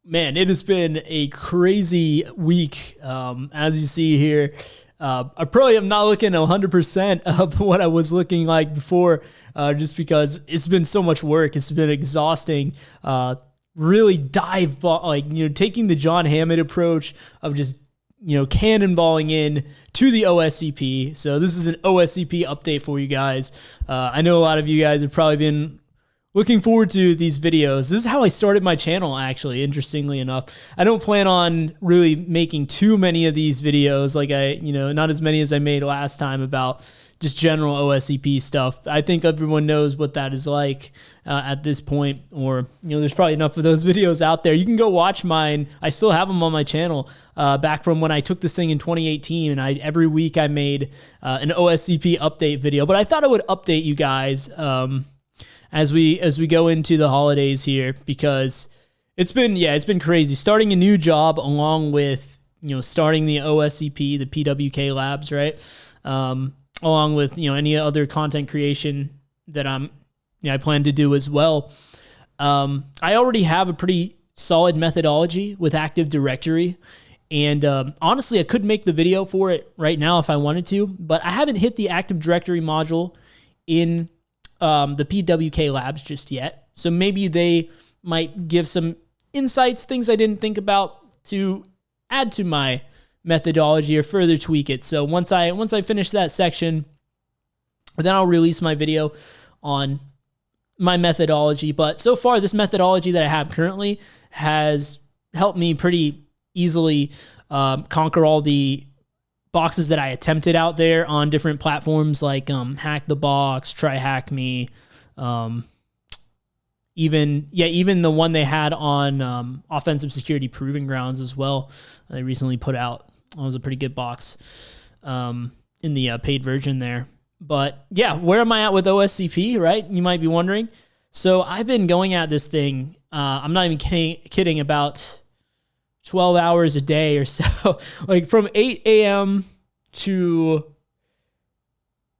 Man, it has been a crazy week. As you see here, I probably am not looking 100% of what I was looking like before, just because it's been so much work. It's been exhausting. Really taking the John Hammond approach of just, cannonballing in to the OSCP. So this is an OSCP update for you guys. I know a lot of you guys have probably been looking forward to these videos. This is how I started my channel, actually, interestingly enough. I don't plan on really making too many of these videos, not as many as I made last time about just general OSCP stuff. I think everyone knows what that is like at this point, or, there's probably enough of those videos out there. You can go watch mine. I still have them on my channel back from when I took this thing in 2018, and every week I made an OSCP update video. But I thought I would update you guys as we go into the holidays here, because it's been crazy starting a new job along with starting the OSCP, the PWK labs, right? Along with any other content creation that I plan to do as well. I already have a pretty solid methodology with Active Directory, and honestly, I could make the video for it right now if I wanted to, but I haven't hit the Active Directory module in the PWK labs just yet. So maybe they might give some insights, things I didn't think about, to add to my methodology or further tweak it. So once I finish that section, then I'll release my video on my methodology. But so far, this methodology that I have currently has helped me pretty easily conquer all the boxes that I attempted out there on different platforms like Hack the Box, Try Hack Me, even the one they had on Offensive Security Proving Grounds as well. They recently put out. It was a pretty good box in the paid version there. But yeah, where am I at with OSCP, right? You might be wondering. So I've been going at this thing, I'm not even kidding, about 12 hours a day or so, like from 8 a.m. to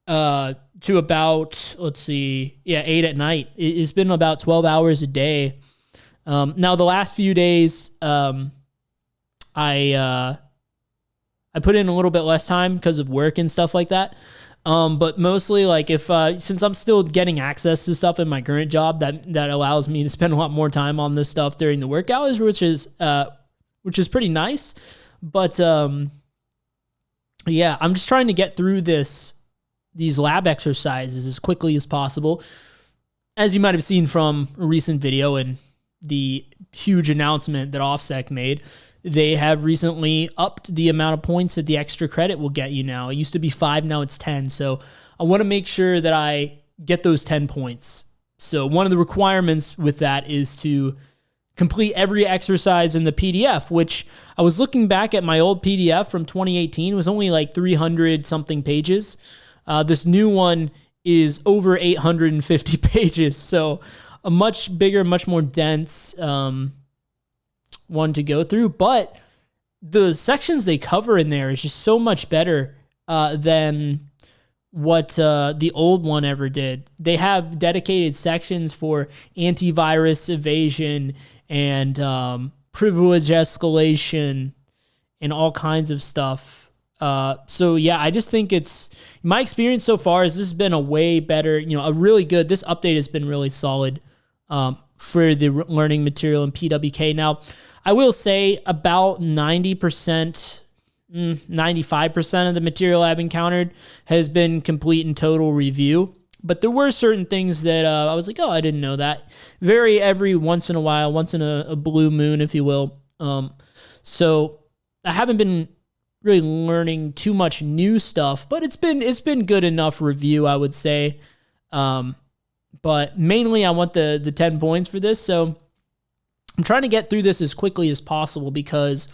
about, 8 at night. It's been about 12 hours a day. Now the last few days, I put in a little bit less time because of work and stuff like that. But mostly, like, since I'm still getting access to stuff in my current job, that allows me to spend a lot more time on this stuff during the work hours, which is pretty nice. But I'm just trying to get through these lab exercises as quickly as possible. As you might have seen from a recent video and the huge announcement that OffSec made, they have recently upped the amount of points that the extra credit will get you now. It used to be 5, now it's 10. So I want to make sure that I get those 10 points. So one of the requirements with that is to complete every exercise in the PDF, which I was looking back at my old PDF from 2018. It was only like 300 something pages. This new one is over 850 pages. So a much bigger, much more dense one to go through, but the sections they cover in there is just so much better than what the old one ever did. They have dedicated sections for antivirus evasion and privilege escalation and all kinds of stuff. So yeah, I just think my experience so far is this has been a way better, this update has been really solid for the learning material in PWK. Now, I will say about 90%, 95% of the material I've encountered has been complete and total review. But there were certain things that I was like, oh, I didn't know that. Vary every once in a while, once in a blue moon, if you will. So I haven't been really learning too much new stuff, but it's been good enough review, I would say. But mainly I want the 10 points for this. So I'm trying to get through this as quickly as possible, because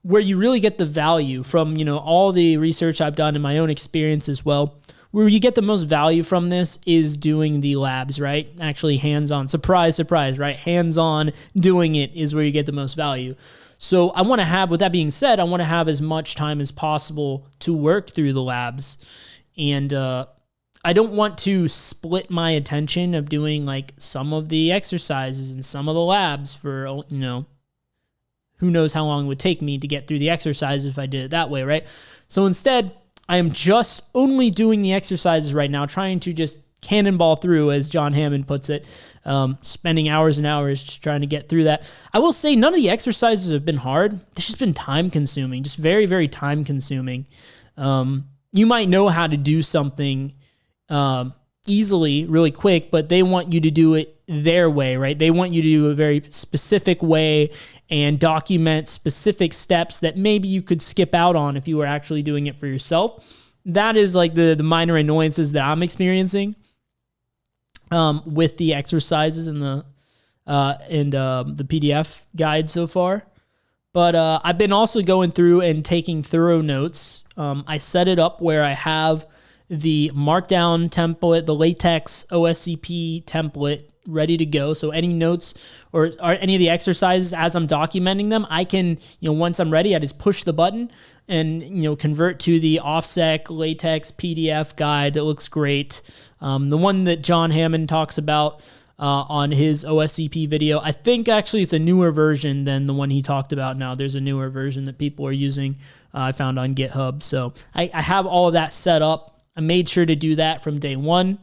where you really get the value from, all the research I've done in my own experience as well, where you get the most value from this is doing the labs, right? Actually hands-on. Surprise, surprise, right? Hands-on doing it is where you get the most value. So I want to have, with that being said, I want to have as much time as possible to work through the labs. And I don't want to split my attention of doing like some of the exercises and some of the labs for, who knows how long it would take me to get through the exercises if I did it that way, right? So instead, I am just only doing the exercises right now, trying to just cannonball through, as John Hammond puts it, spending hours and hours just trying to get through that. I will say none of the exercises have been hard. It's just been time consuming, just very, very time consuming. You might know how to do something easily, really quick, but they want you to do it their way, right? They want you to do a very specific way and document specific steps that maybe you could skip out on if you were actually doing it for yourself. That is like the minor annoyances that I'm experiencing with the exercises and the PDF guide so far. But I've been also going through and taking thorough notes. I set it up where I have the markdown template, the latex OSCP template ready to go. So any notes or any of the exercises as I'm documenting them, I can, once I'm ready, I just push the button and, convert to the OffSec latex PDF guide that looks great. The one that John Hammond talks about on his OSCP video, I think actually it's a newer version than the one he talked about now. There's a newer version that people are using, I found on GitHub. So I have all of that set up. I made sure to do that from day one.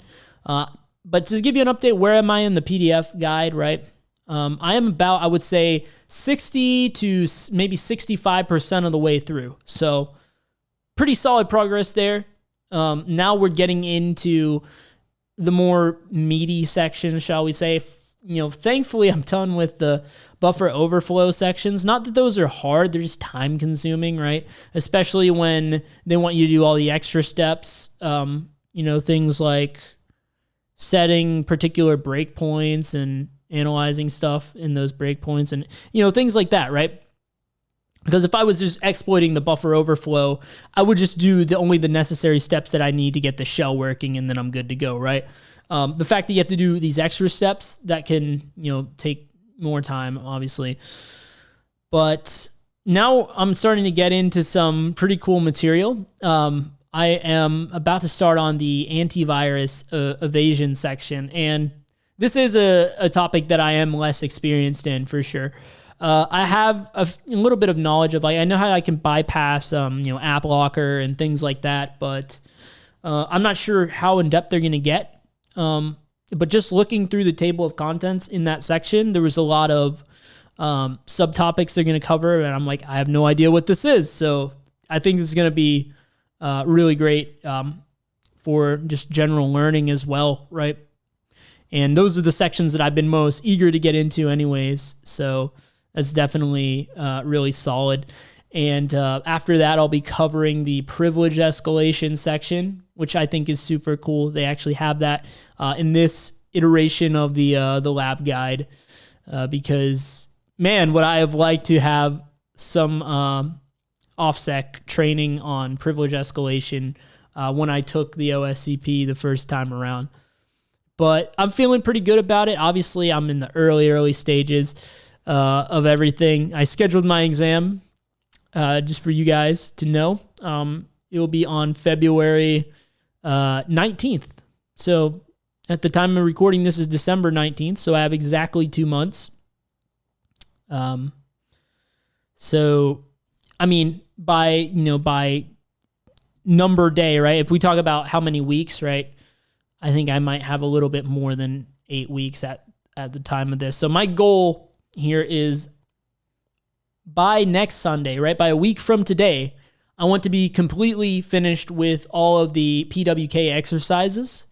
But to give you an update, where am I in the PDF guide, right? I am about, I would say, 60 to maybe 65% of the way through. So pretty solid progress there. Now we're getting into the more meaty sections, shall we say. Thankfully, I'm done with the buffer overflow sections. Not that those are hard, they're just time consuming, right? Especially when they want you to do all the extra steps, things like setting particular breakpoints and analyzing stuff in those breakpoints and, things like that, right? Because if I was just exploiting the buffer overflow, I would just do only the necessary steps that I need to get the shell working, and then I'm good to go, right? The fact that you have to do these extra steps, that can, take more time, obviously. But now I'm starting to get into some pretty cool material. I am about to start on the antivirus evasion section, and this is a topic that I am less experienced in for sure. I have a little bit of knowledge of, I know how I can bypass, app locker and things like that, but I'm not sure how in depth they're going to get. But just looking through the table of contents in that section, there was a lot of subtopics they're going to cover, and I'm like, I have no idea what this is. So I think this is going to be really great for just general learning as well, right? And those are the sections that I've been most eager to get into anyways. So that's definitely really solid. And after that, I'll be covering the privilege escalation section, which I think is super cool. They actually have that in this iteration of the lab guide because, man, would I have liked to have some OffSec training on privilege escalation when I took the OSCP the first time around. But I'm feeling pretty good about it. Obviously, I'm in the early stages of everything. I scheduled my exam just for you guys to know. It will be on February 19th. So at the time of recording, this is December 19th. So I have exactly 2 months. So, I mean, by number day, right? If we talk about how many weeks, right? I think I might have a little bit more than 8 weeks at the time of this. So my goal here is by next Sunday, right? By a week from today, I want to be completely finished with all of the PWK exercises.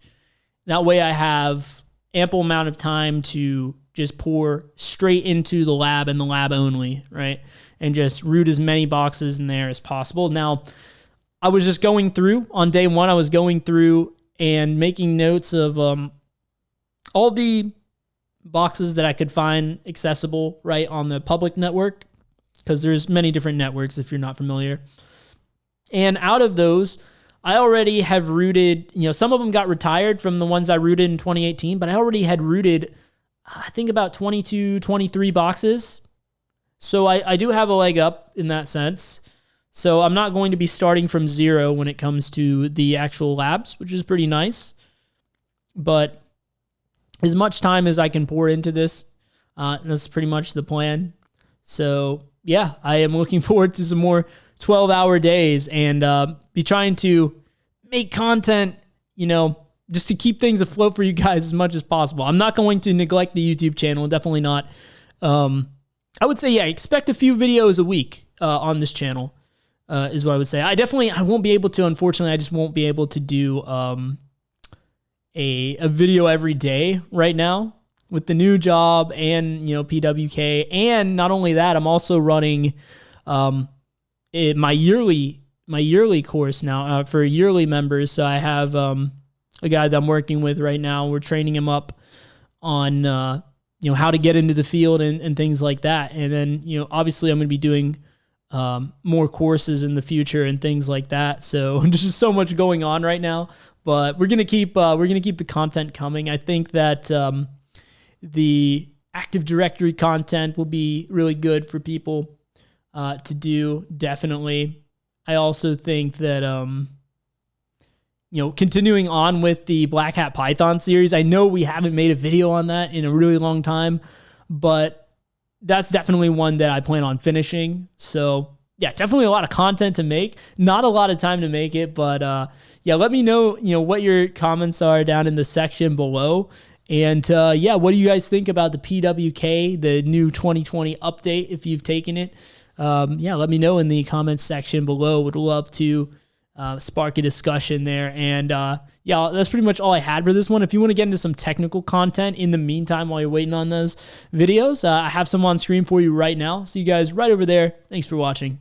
That way I have ample amount of time to just pour straight into the lab and the lab only, right? And just root as many boxes in there as possible. Now, I was just going through, on day one, I was going through and making notes of all the boxes that I could find accessible, right, on the public network, because there's many different networks if you're not familiar. And out of those, I already have rooted, some of them got retired from the ones I rooted in 2018, but I already had rooted, I think, about 22, 23 boxes. So I do have a leg up in that sense. So I'm not going to be starting from zero when it comes to the actual labs, which is pretty nice. But as much time as I can pour into this, that's pretty much the plan. So yeah, I am looking forward to some more 12-hour days and be trying to make content, just to keep things afloat for you guys as much as possible. I'm not going to neglect the YouTube channel, definitely not. I would say, yeah, expect a few videos a week on this channel is what I would say. I won't be able to, unfortunately, I just won't be able to do a video every day right now with the new job and, PWK. And not only that, I'm also running my yearly course now for yearly members. So I have a guy that I'm working with right now. We're training him up on how to get into the field and things like that. And then obviously I'm going to be doing more courses in the future and things like that. So there's just so much going on right now. But we're gonna keep the content coming. I think that the Active Directory content will be really good for people to do. Definitely. I also think that continuing on with the Black Hat Python series. I know we haven't made a video on that in a really long time, but that's definitely one that I plan on finishing. So yeah, definitely a lot of content to make. Not a lot of time to make it, but yeah, let me know, what your comments are down in the section below. And yeah, what do you guys think about the PWK, the new 2020 update, if you've taken it? Yeah, let me know in the comments section below. Would love to spark a discussion there. And yeah, that's pretty much all I had for this one. If you want to get into some technical content in the meantime while you're waiting on those videos, I have some on screen for you right now. See you guys right over there. Thanks for watching.